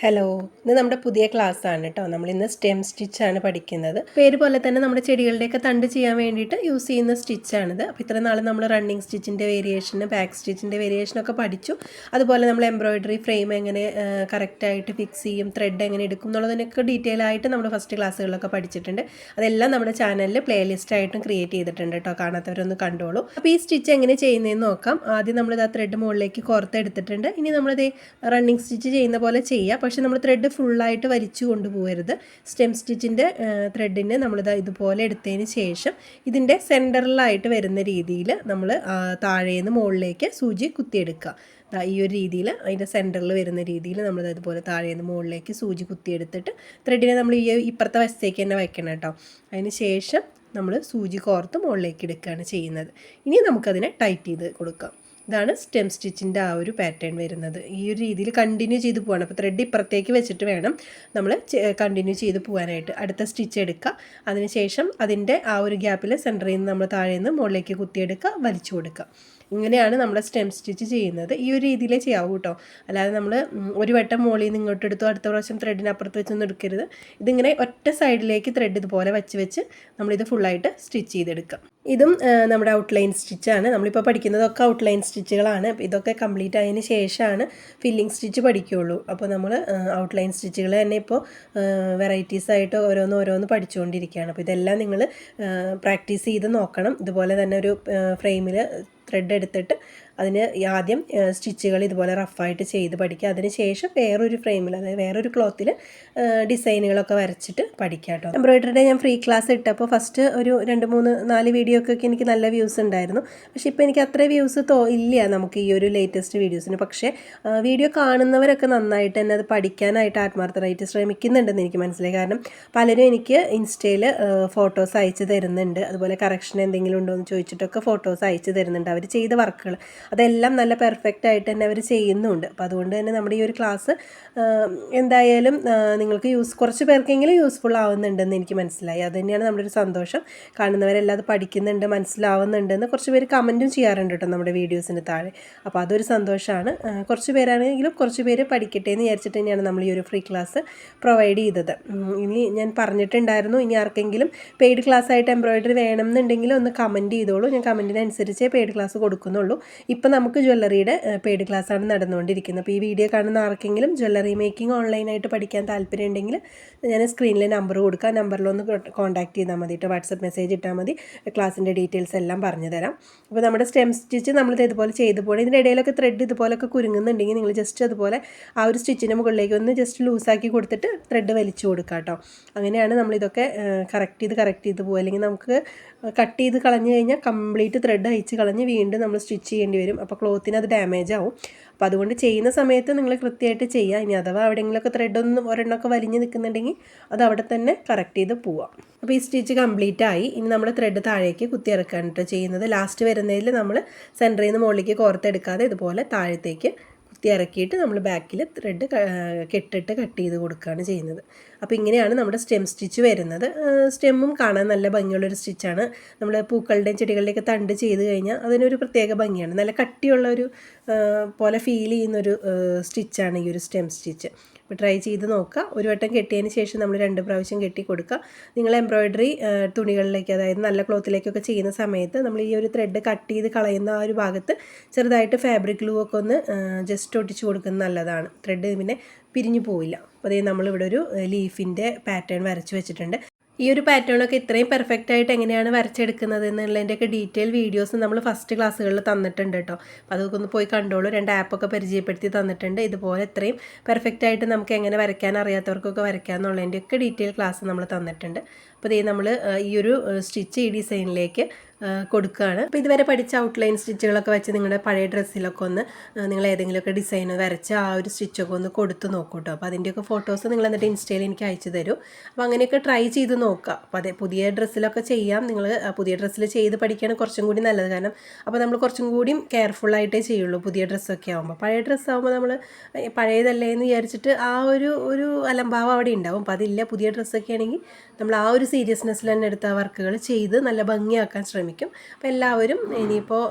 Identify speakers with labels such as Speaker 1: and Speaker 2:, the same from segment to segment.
Speaker 1: Hello, ഇത് നമ്മുടെ പുതിയ ക്ലാസ്സാണ് കേട്ടോ. നമ്മളിന്ന് സ്റ്റെം സ്റ്റിച്ചാണ് പഠിക്കുന്നത്. പേര് പോലെ തന്നെ നമ്മുടെ ചെടികളുടെയൊക്കെ തണ്ട് ചെയ്യാൻ വേണ്ടിയിട്ട് യൂസ് ചെയ്യുന്ന സ്റ്റിച്ചാണിത്. അപ്പോൾ ഇത്ര നാൾ നമ്മൾ റണ്ണിങ് സ്റ്റിച്ചിൻ്റെ വേരിയേഷന്, ബാക്ക് സ്റ്റിച്ചിൻ്റെ വേരിയേഷനൊക്കെ പഠിച്ചു. അതുപോലെ നമ്മൾ എംബ്രോയിഡറി ഫ്രെയിം എങ്ങനെ കറക്റ്റായിട്ട് ഫിക്സ് ചെയ്യും, ത്രെഡ് എങ്ങനെ എടുക്കും എന്നുള്ളതിനൊക്കെ ഡീറ്റെയിൽ ആയിട്ട് നമ്മൾ ഫസ്റ്റ് ക്ലാസ്സുകളിലൊക്കെ പഠിച്ചിട്ടുണ്ട്. അതെല്ലാം നമ്മുടെ ചാനലിൽ പ്ലേലിസ്റ്റ് ആയിട്ടും ക്രിയേറ്റ് ചെയ്തിട്ടുണ്ട് കേട്ടോ. കാണാത്തവരൊന്ന് കണ്ടോളൂ. അപ്പോൾ ഈ സ്റ്റിച്ച് എങ്ങനെ ചെയ്യുന്നതെന്ന് നോക്കാം. ആദ്യം നമ്മളിത് ആ ത്രെഡ് മുകളിലേക്ക് കോർത്തെടുത്തിട്ടുണ്ട്. ഇനി നമ്മളിത് റണ്ണിങ് സ്റ്റിച്ച് ചെയ്യുന്ന പോലെ ചെയ്യാം. പക്ഷെ നമ്മൾ ത്രെഡ് ഫുള്ളായിട്ട് വലിച്ചു കൊണ്ടുപോകരുത്. സ്റ്റെം സ്റ്റിച്ചിൻ്റെ ത്രെഡിന് നമ്മളിത് ഇതുപോലെ എടുത്തതിന് ശേഷം ഇതിൻ്റെ സെൻറ്ററിലായിട്ട് വരുന്ന രീതിയിൽ നമ്മൾ താഴേന്ന് മുകളിലേക്ക് സൂചി കുത്തിയെടുക്കുക. ഈ ഒരു രീതിയിൽ അതിൻ്റെ സെൻറ്ററിൽ വരുന്ന രീതിയിൽ നമ്മൾ അതുപോലെ താഴേന്ന് മുകളിലേക്ക് സൂചി കുത്തിയെടുത്തിട്ട് ത്രെഡിനെ നമ്മൾ ഈ ഇപ്പുറത്തെ വശത്തേക്ക് തന്നെ വയ്ക്കണം കേട്ടോ. അതിന് ശേഷം നമ്മൾ സൂചി കോർത്ത് മുകളിലേക്ക് എടുക്കുകയാണ് ചെയ്യുന്നത്. ഇനി നമുക്കതിനെ ടൈറ്റ് ചെയ്ത് കൊടുക്കാം. ഇതാണ് സ്റ്റെം സ്റ്റിച്ചിൻ്റെ ആ ഒരു പാറ്റേൺ വരുന്നത്. ഈ ഒരു രീതിയിൽ കണ്ടിന്യൂ ചെയ്ത് പോകണം. അപ്പോൾ ത്രെഡ് ഇപ്പുറത്തേക്ക് വെച്ചിട്ട് വേണം നമ്മൾ കണ്ടിന്യൂ ചെയ്ത് പോകാനായിട്ട്. അടുത്ത സ്റ്റിച്ച് എടുക്കുക. അതിനുശേഷം അതിൻ്റെ ആ ഒരു ഗ്യാപ്പിൽ സെൻറ്ററിൽ നിന്ന് നമ്മൾ താഴെ നിന്ന് മുകളിലേക്ക് കുത്തിയെടുക്കുക, വലിച്ചു കൊടുക്കുക. ഇങ്ങനെയാണ് നമ്മൾ സ്റ്റെം സ്റ്റിച്ച് ചെയ്യുന്നത്. ഈ ഒരു രീതിയിലേ ചെയ്യാവൂ കേട്ടോ. അല്ലാതെ നമ്മൾ ഒരു വട്ടം മുകളിൽ നിന്ന് ഇങ്ങോട്ട് എടുത്തു, അടുത്ത പ്രാവശ്യം ത്രെഡിനപ്പുറത്ത് വെച്ചൊന്നും എടുക്കരുത്. ഇതിങ്ങനെ ഒറ്റ സൈഡിലേക്ക് ത്രെഡ് ഇതുപോലെ വെച്ച് നമ്മളിത് ഫുള്ളായിട്ട് സ്റ്റിച്ച് ചെയ്തെടുക്കാം. ഇതും നമ്മുടെ ഔട്ട്ലൈൻ സ്റ്റിച്ചാണ്. നമ്മളിപ്പോൾ പഠിക്കുന്നതൊക്കെ ഔട്ട്ലൈൻ സ്റ്റിച്ചുകളാണ്. ഇതൊക്കെ കംപ്ലീറ്റ് ആയതിന് ശേഷമാണ് ഫില്ലിംഗ് സ്റ്റിച്ച് പഠിക്കുകയുള്ളൂ. അപ്പോൾ നമ്മൾ ഔട്ട്ലൈൻ സ്റ്റിച്ചുകൾ തന്നെ ഇപ്പോൾ വെറൈറ്റീസ് ആയിട്ട് ഓരോന്ന് പഠിച്ചുകൊണ്ടിരിക്കുകയാണ്. അപ്പോൾ ഇതെല്ലാം നിങ്ങൾ പ്രാക്ടീസ് ചെയ്ത് നോക്കണം. ഇതുപോലെ തന്നെ ഒരു ഫ്രെയിമിൽ ത്രെഡ് എടുത്തിട്ട് അതിന് ആദ്യം സ്റ്റിച്ചുകൾ ഇതുപോലെ റഫായിട്ട് ചെയ്ത് പഠിക്കുക. അതിന് ശേഷം വേറൊരു ഫ്രെയിമിൽ, അതായത് വേറൊരു ക്ലോത്തിൽ ഡിസൈനുകളൊക്കെ വരച്ചിട്ട് പഠിക്കുക കേട്ടോ. എംബ്രോയിഡറിയുടെ ഞാൻ ഫ്രീ ക്ലാസ് ഇട്ടപ്പോൾ ഫസ്റ്റ് ഒരു 2-3-4 വീഡിയോക്കൊക്കെ എനിക്ക് നല്ല വ്യൂസ് ഉണ്ടായിരുന്നു. പക്ഷേ ഇപ്പോൾ എനിക്ക് അത്ര വ്യൂസ് ഇല്ല നമുക്ക് ഈ ഒരു ലേറ്റസ്റ്റ് വീഡിയോസിന്. പക്ഷേ വീഡിയോ കാണുന്നവരൊക്കെ നന്നായിട്ട് തന്നെ അത് പഠിക്കാനായിട്ട് ആത്മാർത്ഥമായിട്ട് ശ്രമിക്കുന്നുണ്ടെന്ന് എനിക്ക് മനസ്സിലായി. കാരണം പലരും എനിക്ക് ഇൻസ്റ്റയിൽ ഫോട്ടോസ് അയച്ചു തരുന്നുണ്ട്. അതുപോലെ കറക്ഷൻ എന്തെങ്കിലും ഉണ്ടോ എന്ന് ചോദിച്ചിട്ടൊക്കെ ഫോട്ടോസ് അയച്ചു തരുന്നുണ്ട്. അവർ ചെയ്ത വർക്കുകൾ അതെല്ലാം നല്ല പെർഫെക്റ്റ് ആയിട്ട് തന്നെ അവർ ചെയ്യുന്നുണ്ട്. അപ്പോൾ അതുകൊണ്ട് തന്നെ നമ്മുടെ ഈ ഒരു ക്ലാസ് എന്തായാലും നിങ്ങൾക്ക് കുറച്ച് പേർക്കെങ്കിലും യൂസ്ഫുൾ ആവുന്നുണ്ടെന്ന് എനിക്ക് മനസ്സിലായി. അത് തന്നെയാണ് നമ്മുടെ ഒരു സന്തോഷം. കാണുന്നവരെല്ലാം അത് പഠിക്കുന്നുണ്ട്, മനസ്സിലാവുന്നുണ്ടെന്ന് കുറച്ച് പേര് കമൻറ്റും ചെയ്യാറുണ്ട് കേട്ടോ നമ്മുടെ വീഡിയോസിന് താഴെ. അപ്പോൾ അതൊരു സന്തോഷമാണ്. കുറച്ച് പേരാണെങ്കിലും കുറച്ച് പേര് പഠിക്കട്ടെ എന്ന് വിചാരിച്ചിട്ട് തന്നെയാണ് നമ്മൾ ഈ ഒരു ഫ്രീ ക്ലാസ് പ്രൊവൈഡ് ചെയ്തത്. ഇനി ഞാൻ പറഞ്ഞിട്ടുണ്ടായിരുന്നു, ഇനി ആർക്കെങ്കിലും പെയ്ഡ് ക്ലാസ് ആയിട്ട് എംബ്രോയിഡറി വേണമെന്നുണ്ടെങ്കിൽ ഒന്ന് കമൻറ്റ് ചെയ്തോളൂ. ഞാൻ കമൻറ്റിനനുസരിച്ചേ പെയ്ഡ് ക്ലാസ് കൊടുക്കുന്നുള്ളൂ. ഇപ്പം നമുക്ക് ജ്വല്ലറിയുടെ പെയ്ഡ് ക്ലാസ്സാണ് നടന്നുകൊണ്ടിരിക്കുന്നത്. അപ്പോൾ ഈ വീഡിയോ കാണുന്ന ആർക്കെങ്കിലും ജ്വല്ലറി മേക്കിംഗ് ഓൺലൈനായിട്ട് പഠിക്കാൻ താല്പര്യം ഉണ്ടെങ്കിൽ ഞാൻ സ്ക്രീനിൽ നമ്പർ കൊടുക്കുക. നമ്പറിലൊന്ന് കോൺടാക്ട് ചെയ്താൽ മതി കേട്ടോ. വാട്സപ്പ് മെസ്സേജ് ഇട്ടാൽ മതി. ക്ലാസ്സിൻ്റെ ഡീറ്റെയിൽസ് എല്ലാം പറഞ്ഞു തരാം. അപ്പോൾ നമ്മുടെ സ്റ്റെം സ്റ്റിച്ച് നമ്മളിത് ഇതുപോലെ ചെയ്ത് പോകണം. ഇതിൻ്റെ ഇടയിലൊക്കെ ത്രെഡ് ഇതുപോലൊക്കെ കുരുങ്ങുന്നുണ്ടെങ്കിൽ നിങ്ങൾ ജസ്റ്റ് അതുപോലെ ആ ഒരു സ്റ്റിച്ചിൻ്റെ മുകളിലേക്ക് ഒന്ന് ജസ്റ്റ് ലൂസാക്കി കൊടുത്തിട്ട് ത്രെഡ് വലിച്ചു കൊടുക്കുക കേട്ടോ. അങ്ങനെയാണ് നമ്മളിതൊക്കെ കറക്റ്റ് ചെയ്ത് പോകുക. അല്ലെങ്കിൽ നമുക്ക് കട്ട് ചെയ്ത് കളഞ്ഞു കഴിഞ്ഞാൽ കംപ്ലീറ്റ് ത്രെഡ് അയച്ച് കളഞ്ഞ് വീണ്ടും നമ്മൾ സ്റ്റിച്ച് ചെയ്യേണ്ടി വരും. അപ്പോൾ ക്ലോത്തിന് അത് ഡാമേജ് ആവും. അപ്പോൾ അതുകൊണ്ട് ചെയ്യുന്ന സമയത്ത് നിങ്ങൾ കൃത്യമായിട്ട് ചെയ്യുക. ഇനി അഥവാ എവിടെയെങ്കിലുമൊക്കെ ഒരെണ്ണമൊക്കെ വലിഞ്ഞ് നിൽക്കുന്നുണ്ടെങ്കിൽ അത് അവിടെ തന്നെ കറക്റ്റ് ചെയ്ത് പോവാം. അപ്പോൾ ഈ സ്റ്റിച്ച് കംപ്ലീറ്റ് ആയി. ഇനി നമ്മൾ ത്രെഡ് താഴേക്ക് കുത്തി ഇറക്കാനായിട്ട് ചെയ്യുന്നത്. ലാസ്റ്റ് വരുന്നതിൽ നമ്മൾ സെൻറ്ററിൽ നിന്ന് മുകളിലേക്ക് കോർത്തെടുക്കാതെ ഇതുപോലെ താഴത്തേക്ക് കുത്തി ഇറക്കിയിട്ട് നമ്മൾ ബാക്കിൽ ത്രെഡ് കെട്ടിട്ട് കട്ട് ചെയ്ത് കൊടുക്കുകയാണ് ചെയ്യുന്നത്. അപ്പോൾ ഇങ്ങനെയാണ് നമ്മുടെ സ്റ്റെം സ്റ്റിച്ച് വരുന്നത്. സ്റ്റെമ്മും കാണാൻ നല്ല ഭംഗിയുള്ളൊരു സ്റ്റിച്ചാണ്. നമ്മൾ പൂക്കളുടെയും ചെടികളുടെയൊക്കെ തണ്ട് ചെയ്ത് കഴിഞ്ഞാൽ അതിനൊരു പ്രത്യേക ഭംഗിയാണ്. നല്ല കട്ടിയുള്ളൊരു പോലെ ഫീൽ ചെയ്യുന്നൊരു സ്റ്റിച്ചാണ് ഈ ഒരു സ്റ്റെം സ്റ്റിച്ച്. അപ്പോൾ ട്രൈ ചെയ്ത് നോക്കുക. ഒരു വട്ടം കെട്ടിയതിന് ശേഷം നമ്മൾ 2 പ്രാവശ്യം കെട്ടി കൊടുക്കുക. നിങ്ങൾ എംബ്രോയിഡറി തുണികളിലേക്ക്, അതായത് നല്ല ക്ലോത്തിലേക്കൊക്കെ ചെയ്യുന്ന സമയത്ത് നമ്മൾ ഈ ഒരു ത്രെഡ് കട്ട് ചെയ്ത് കളയുന്ന ആ ഒരു ഭാഗത്ത് ചെറുതായിട്ട് ഫാബ്രിക് ഗ്ലൂ ഒക്കെ ഒന്ന് ജസ്റ്റ് ഒട്ടിച്ച് കൊടുക്കുന്നത് നല്ലതാണ്. ത്രെഡ് പിന്നെ പിരിഞ്ഞു പോവില്ല. അപ്പോൾ അതേ നമ്മളിവിടെ ഒരു ലീഫിൻ്റെ പാറ്റേൺ വരച്ച് വെച്ചിട്ടുണ്ട്. ഈ ഒരു പാറ്റേണൊക്കെ ഇത്രയും പെർഫെക്റ്റ് ആയിട്ട് എങ്ങനെയാണ് വരച്ചെടുക്കുന്നത് എന്നുള്ളതിൻ്റെയൊക്കെ ഡീറ്റെയിൽ വീഡിയോസ് നമ്മൾ ഫസ്റ്റ് ക്ലാസ്സുകളിൽ തന്നിട്ടുണ്ട് കേട്ടോ. അപ്പോൾ അതൊക്കെ ഒന്ന് പോയി കണ്ടോളൂ. 2 ആപ്പൊക്കെ പരിചയപ്പെടുത്തി തന്നിട്ടുണ്ട്. ഇതുപോലെ ഇത്രയും പെർഫെക്റ്റ് ആയിട്ട് നമുക്ക് എങ്ങനെ വരയ്ക്കാൻ അറിയാത്തവർക്കൊക്കെ വരയ്ക്കുക എന്നുള്ളതിൻ്റെയൊക്കെ ഡീറ്റെയിൽ ക്ലാസ് നമ്മൾ തന്നിട്ടുണ്ട്. അപ്പോൾ നമ്മൾ ഈ ഒരു സ്റ്റിച്ച് ഈ ഡിസൈനിലേക്ക് കൊടുക്കുകയാണ്. അപ്പോൾ ഇതുവരെ പഠിച്ച ഔട്ട്ലൈൻ സ്റ്റിച്ചുകളൊക്കെ വെച്ച് നിങ്ങളുടെ പഴയ ഡ്രസ്സിലൊക്കെ ഒന്ന് നിങ്ങൾ ഏതെങ്കിലുമൊക്കെ ഡിസൈൻ വരച്ച് ആ ഒരു സ്റ്റിച്ചൊക്കെ ഒന്ന് കൊടുത്ത് നോക്കൂ കേട്ടോ. അപ്പോൾ അതിൻ്റെയൊക്കെ ഫോട്ടോസ് നിങ്ങൾ എന്നിട്ട് ഇൻസ്റ്റയിൽ എനിക്ക് അയച്ചു തരൂ. അപ്പോൾ അങ്ങനെയൊക്കെ ട്രൈ ചെയ്ത് നോക്കുക. അപ്പോൾ അതെ, പുതിയ ഡ്രസ്സിലൊക്കെ ചെയ്യാം. നിങ്ങൾ പുതിയ ഡ്രസ്സിൽ ചെയ്ത് പഠിക്കുകയാണ് കുറച്ചും കൂടി നല്ലത്. കാരണം അപ്പോൾ നമ്മൾ കുറച്ചും കൂടി കെയർഫുള്ളായിട്ടേ ചെയ്യുള്ളൂ പുതിയ ഡ്രസ്സൊക്കെ ആകുമ്പോൾ. പഴയ ഡ്രസ്സാകുമ്പോൾ നമ്മൾ പഴയതല്ലേ എന്ന് വിചാരിച്ചിട്ട് ആ ഒരു അലംഭാവം അവിടെ ഉണ്ടാവും. അപ്പോൾ അതില്ല. പുതിയ ഡ്രസ്സൊക്കെ ആണെങ്കിൽ നമ്മൾ ആ ഒരു സീരിയസ്നെസ്സിൽ തന്നെ എടുത്ത വർക്കുകൾ ചെയ്ത് നല്ല ഭംഗിയാക്കാൻ ശ്രമിക്കും. അപ്പോൾ എല്ലാവരും ഇനിയിപ്പോൾ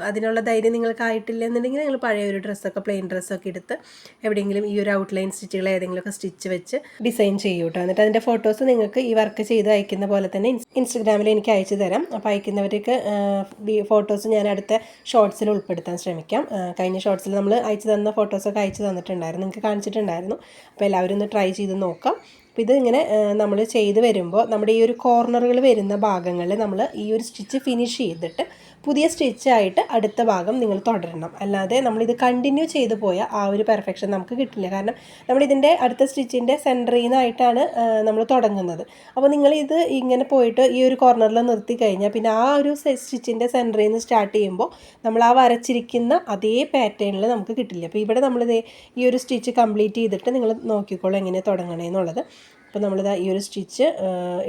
Speaker 1: അതിനുള്ള ധൈര്യം നിങ്ങൾക്കായിട്ടില്ല എന്നുണ്ടെങ്കിൽ നിങ്ങൾ പഴയ ഒരു ഡ്രസ്സൊക്കെ പ്ലെയിൻ ഡ്രസ്സൊക്കെ എടുത്ത് എവിടെയെങ്കിലും ഈ ഒരു ഔട്ട്ലൈൻ സ്റ്റിച്ചുകൾ ഏതെങ്കിലുമൊക്കെ സ്റ്റിച്ച് വെച്ച് ഡിസൈൻ ചെയ്യും കേട്ടോ. എന്നിട്ട് അതിൻ്റെ ഫോട്ടോസ് നിങ്ങൾക്ക് ഈ വർക്ക് ചെയ്ത് അയക്കുന്ന പോലെ തന്നെ ഇൻസ്റ്റഗ്രാമിൽ എനിക്ക് അയച്ചു തരാം. അപ്പോൾ അയക്കുന്നവർക്ക് ഫോട്ടോസ് ഞാൻ അടുത്ത ഷോർട്സിൽ ഉൾപ്പെടുത്താൻ ശ്രമിക്കാം. കഴിഞ്ഞ ഷോർട്സിൽ നമ്മൾ അയച്ചു തന്ന ഫോട്ടോസൊക്കെ അയച്ചു തന്നിട്ടുണ്ടായിരുന്നു, നിങ്ങൾക്ക് കാണിച്ചിട്ടുണ്ടായിരുന്നു. അപ്പോൾ എല്ലാവരും ഒന്ന് ട്രൈ ചെയ്ത് നോക്കാം. അപ്പോൾ ഇത് ഇങ്ങനെ നമ്മൾ ചെയ്ത് വരുമ്പോൾ നമ്മുടെ ഈ ഒരു കോർണറുകൾ വരുന്ന ഭാഗങ്ങളിൽ നമ്മൾ ഈ ഒരു സ്റ്റിച്ച് ഫിനിഷ് ചെയ്തിട്ട് പുതിയ സ്റ്റിച്ചായിട്ട് അടുത്ത ഭാഗം നിങ്ങൾ തുടരണം. അല്ലാതെ നമ്മളിത് കണ്ടിന്യൂ ചെയ്ത് പോയാൽ ആ ഒരു പെർഫെക്ഷൻ നമുക്ക് കിട്ടില്ല. കാരണം നമ്മളിതിൻ്റെ അടുത്ത സ്റ്റിച്ചിൻ്റെ സെൻറ്ററിൽ നിന്നായിട്ടാണ് നമ്മൾ തുടങ്ങുന്നത്. അപ്പോൾ നിങ്ങളിത് ഇങ്ങനെ പോയിട്ട് ഈ ഒരു കോർണറിൽ നിർത്തി കഴിഞ്ഞാൽ പിന്നെ ആ ഒരു സ്റ്റിച്ചിൻ്റെ സെൻറ്ററിൽ നിന്ന് സ്റ്റാർട്ട് ചെയ്യുമ്പോൾ നമ്മൾ ആ വരച്ചിരിക്കുന്ന അതേ പാറ്റേണിൽ നമുക്ക് കിട്ടില്ല. അപ്പോൾ ഇവിടെ നമ്മളിത് ഈ ഒരു സ്റ്റിച്ച് കംപ്ലീറ്റ് ചെയ്തിട്ട് നിങ്ങൾ നോക്കിക്കോളൂ എങ്ങനെ തുടങ്ങണേന്നുള്ളത്. അപ്പോൾ നമ്മളിത് ഈ ഒരു സ്റ്റിച്ച്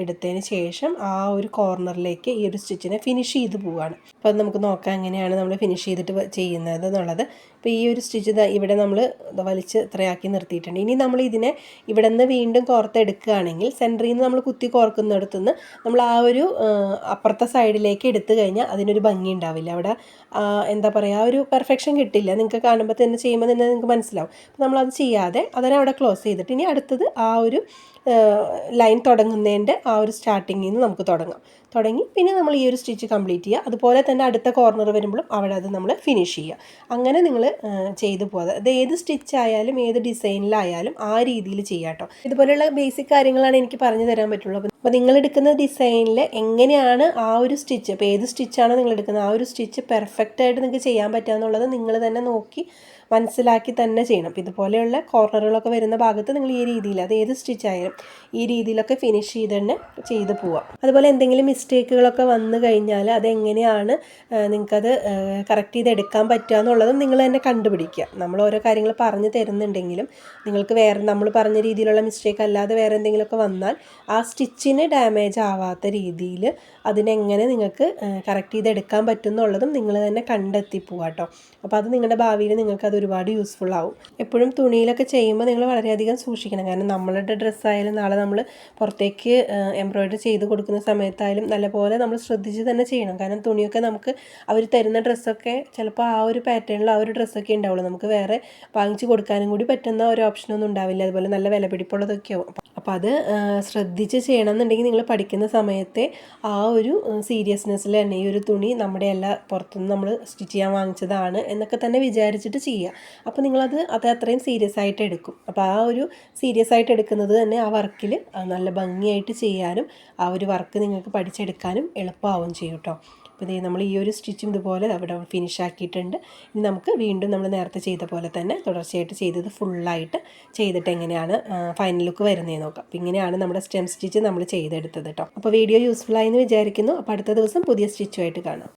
Speaker 1: എടുത്തതിന് ശേഷം ആ ഒരു കോർണറിലേക്ക് ഈ ഒരു സ്റ്റിച്ചിനെ ഫിനിഷ് ചെയ്ത് പോവുകയാണ്. അപ്പോൾ അത് നമുക്ക് നോക്കാം എങ്ങനെയാണ് നമ്മൾ ഫിനിഷ് ചെയ്തിട്ട് ചെയ്യുന്നത് എന്നുള്ളത്. അപ്പോൾ ഈ ഒരു സ്റ്റിച്ച് ഇവിടെ നമ്മൾ വലിച്ച് ഇത്രയാക്കി നിർത്തിയിട്ടുണ്ട്. ഇനി നമ്മൾ ഇതിനെ ഇവിടെ നിന്ന് വീണ്ടും കോർത്തെടുക്കുകയാണെങ്കിൽ സെൻറ്ററിൽ നിന്ന് നമ്മൾ കുത്തി കോർക്കുന്നിടത്തു നിന്ന് നമ്മൾ ആ ഒരു അപ്പുറത്തെ സൈഡിലേക്ക് എടുത്തു കഴിഞ്ഞാൽ അതിനൊരു ഭംഗി ഉണ്ടാവില്ല. അവിടെ എന്താ പറയുക, ആ ഒരു പെർഫെക്ഷൻ കിട്ടില്ല. നിങ്ങൾക്ക് കാണുമ്പോൾ തന്നെ ചെയ്യുമ്പോൾ തന്നെ നിങ്ങൾക്ക് മനസ്സിലാവും. അപ്പോൾ നമ്മളത് ചെയ്യാതെ അതിനെ അവിടെ ക്ലോസ് ചെയ്തിട്ട് ഇനി അടുത്തത് ആ ഒരു ലൈൻ തുടങ്ങുന്നതിൻ്റെ ആ ഒരു സ്റ്റാർട്ടിങ്ങിൽ നിന്ന് നമുക്ക് തുടങ്ങി പിന്നെ നമ്മൾ ഈ ഒരു സ്റ്റിച്ച് കംപ്ലീറ്റ് ചെയ്യുക. അതുപോലെ തന്നെ അടുത്ത കോർണർ വരുമ്പോഴും അവിടെ അത് നമ്മൾ ഫിനിഷ് ചെയ്യുക. അങ്ങനെ നിങ്ങൾ ചെയ്തു പോകാതെ അത് ഏത് സ്റ്റിച്ചായാലും ഏത് ഡിസൈനിലായാലും ആ രീതിയിൽ ചെയ്യാം കേട്ടോ. ഇതുപോലെയുള്ള ബേസിക് കാര്യങ്ങളാണ് എനിക്ക് പറഞ്ഞു തരാൻ പറ്റുള്ളൂ. അപ്പോൾ നിങ്ങളെടുക്കുന്ന ഡിസൈനിൽ എങ്ങനെയാണ് ആ ഒരു സ്റ്റിച്ച്, ഇപ്പോൾ ഏത് സ്റ്റിച്ചാണോ നിങ്ങളെടുക്കുന്നത് ആ ഒരു സ്റ്റിച്ച് പെർഫെക്റ്റായിട്ട് നിങ്ങൾക്ക് ചെയ്യാൻ പറ്റുക എന്നുള്ളത് നിങ്ങൾ തന്നെ നോക്കി മനസ്സിലാക്കി തന്നെ ചെയ്യണം. അപ്പോൾ ഇതുപോലെയുള്ള കോർണറുകളൊക്കെ വരുന്ന ഭാഗത്ത് നിങ്ങൾ ഈ രീതിയിൽ, അത് ഏത് സ്റ്റിച്ചായാലും ഈ രീതിയിലൊക്കെ ഫിനിഷ് ചെയ്ത് തന്നെ ചെയ്ത് പോവാം. അതുപോലെ എന്തെങ്കിലും മിസ്റ്റേക്കുകളൊക്കെ വന്നു കഴിഞ്ഞാൽ അതെങ്ങനെയാണ് നിങ്ങൾക്കത് കറക്റ്റ് ചെയ്തെടുക്കാൻ പറ്റുക എന്നുള്ളതും നിങ്ങൾ തന്നെ കണ്ടുപിടിക്കുക. നമ്മൾ ഓരോ കാര്യങ്ങൾ പറഞ്ഞു തരുന്നുണ്ടെങ്കിലും നിങ്ങൾക്ക് വേറെ നമ്മൾ പറഞ്ഞ രീതിയിലുള്ള മിസ്റ്റേക്ക് അല്ലാതെ വേറെ എന്തെങ്കിലുമൊക്കെ വന്നാൽ ആ സ്റ്റിച്ചിന് ഡാമേജ് ആവാത്ത രീതിയിൽ അതിനെങ്ങനെ നിങ്ങൾക്ക് കറക്റ്റ് ചെയ്തെടുക്കാൻ പറ്റും എന്നുള്ളതും നിങ്ങൾ തന്നെ കണ്ടെത്തി പോവാം കേട്ടോ. അപ്പോൾ അത് നിങ്ങളുടെ ഭാവിയിൽ നിങ്ങൾക്ക് അത് ഒരുപാട് യൂസ്ഫുൾ ആവും. എപ്പോഴും തുണിയിലൊക്കെ ചെയ്യുമ്പോൾ നിങ്ങൾ വളരെയധികം സൂക്ഷിക്കണം. കാരണം നമ്മളുടെ ഡ്രസ്സായാലും നാളെ നമ്മൾ പുറത്തേക്ക് എംബ്രോയ്ഡറി ചെയ്ത് കൊടുക്കുന്ന സമയത്തായാലും നല്ലപോലെ നമ്മൾ ശ്രദ്ധിച്ച് തന്നെ ചെയ്യണം. കാരണം തുണിയൊക്കെ നമുക്ക് അവർ തരുന്ന ഡ്രസ്സൊക്കെ ചിലപ്പോൾ ആ ഒരു പാറ്റേണിൽ ആ ഒരു ഡ്രസ്സൊക്കെ ഉണ്ടാവുള്ളൂ. നമുക്ക് വേറെ വാങ്ങിച്ച് കൊടുക്കാനും കൂടി പറ്റുന്ന ഒരു ഓപ്ഷനൊന്നും ഉണ്ടാവില്ല. അതുപോലെ നല്ല വിലപിടിപ്പുള്ളതൊക്കെ ആവും. അപ്പോൾ അത് ശ്രദ്ധിച്ച് ചെയ്യണം എന്നുണ്ടെങ്കിൽ നിങ്ങൾ പഠിക്കുന്ന സമയത്തെ ആ ഒരു സീരിയസ്നെസ്സിൽ തന്നെ ഈ ഒരു തുണി നമ്മുടെ എല്ലാ പുറത്തുനിന്ന് നമ്മൾ സ്റ്റിച്ച് ചെയ്യാൻ വാങ്ങിച്ചതാണ് എന്നൊക്കെ തന്നെ വിചാരിച്ചിട്ട് ചെയ്യുക. അപ്പോൾ നിങ്ങളത് അത്രയും സീരിയസ് ആയിട്ട് എടുക്കും. അപ്പോൾ ആ ഒരു സീരിയസ് ആയിട്ട് എടുക്കുന്നത് തന്നെ ആ വർക്കിൽ നല്ല ഭംഗിയായിട്ട് ചെയ്യാനും ആ ഒരു വർക്ക് നിങ്ങൾക്ക് പഠിച്ചെടുക്കാനും എളുപ്പമാവും ചെയ്യും കേട്ടോ. അപ്പോൾ ഇതേ നമ്മൾ ഈ ഒരു സ്റ്റിച്ചും ഇതുപോലെ അവിടെ ഫിനിഷ് ആക്കിയിട്ടുണ്ട്. ഇനി നമുക്ക് വീണ്ടും നമ്മൾ നേരത്തെ ചെയ്ത പോലെ തന്നെ തുടർച്ചയായിട്ട് ചെയ്തത് ഫുള്ളായിട്ട് ചെയ്തിട്ട് എങ്ങനെയാണ് ഫൈനൽ ലുക്ക് വരുന്നതെന്ന് നോക്കാം. അപ്പോൾ ഇങ്ങനെയാണ് നമ്മുടെ സ്റ്റെം സ്റ്റിച്ച് നമ്മൾ ചെയ്തെടുത്തത് കേട്ടോ. അപ്പോൾ വീഡിയോ യൂസ്ഫുൾ ആയെന്ന് വിചാരിക്കുന്നു. അപ്പോൾ അടുത്ത ദിവസം പുതിയ സ്റ്റിച്ചുമായിട്ട് കാണാം.